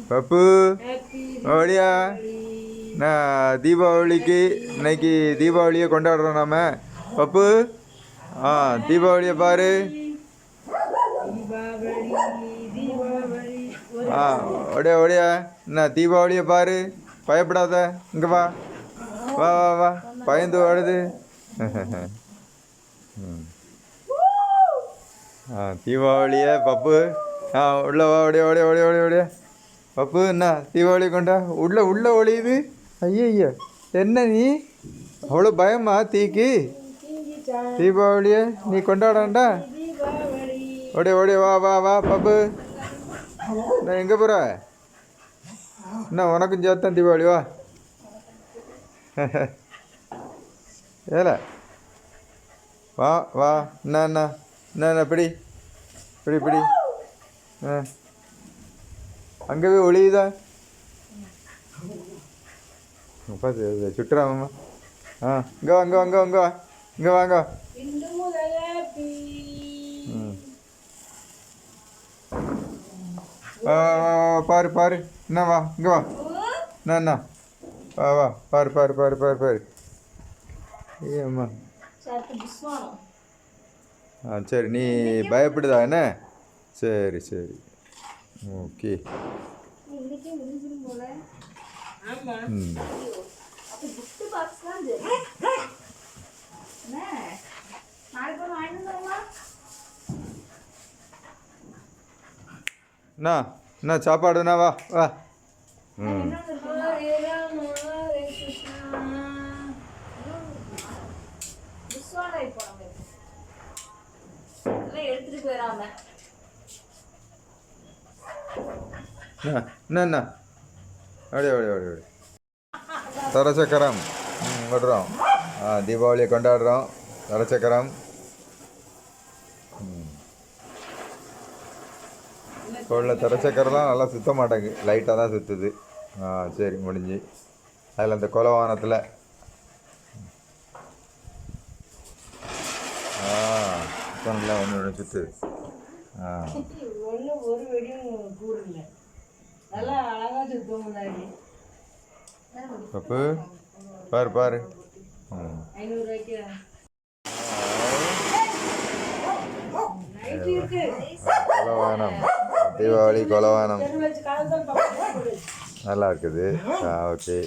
பப்பு ஓடியா நான் தீபாவளிக்கு இன்னைக்கு தீபாவளியை கொண்டாடுறோம் நாம. பப்பு தீபாவளியை பாரு. ஓடியா ஓடியா என்ன தீபாவளியை பாரு. பயப்படாத, இங்கே வா வா வா வா. பயந்து ஓடுது. தீபாவளியை பப்பு உள்ள வா. ஓடியா ஓடியா ஓடியா ஓடியா ஓடியா. பப்பு என்ன தீபாவளி கொண்டா உள்ள ஒளியுது. ஐயா என்ன நீ அவ்வளோ பயமா தீக்கு? தீபாவளியை நீ கொண்டாடண்டா. ஓடியா ஓடியா வா வா வா பப்பு. நான் எங்கே போகிற? என்ன உனக்கும் சேர்த்தான் தீபாவளி, வா. ஏல வா வா. என்ன பிடி பிடி பிடி. அங்கவே ஒளியுதா? பார்த்து சுட்டுறாமம்மா. இங்கே வா இங்கே வாங்க வாங்க வா. இங்கே வாங்க. பாரு பாரு. என்ன வா இங்கே வா. என்ன வா வா. பாரு பாரு பாரு பாரு பாரு. ஏம்மா சரி, நீ பயப்படுதா என்ன? சரி சரி ஓகே. என்ன சாப்பாடுண்ணா, வா வா. என்ன அப்படியே அப்படியே அப்படியே தரச்சக்கரம் விடுறோம். தீபாவளியை கொண்டாடுறோம். தரச்சக்கரம் இப்போ உள்ள தரச்சக்கரெலாம் நல்லா சுத்த மாட்டேங்கு, லைட்டாக தான் சுற்றுது. சரி முடிஞ்சு. அதில் அந்த கொலவானத்தில் நல்லா ஒன்று சுற்றுது. பப்பு பாரு பாரு. கொலவானம், தீபாவளி கொலவானம் நல்லா இருக்குது. ஓகே.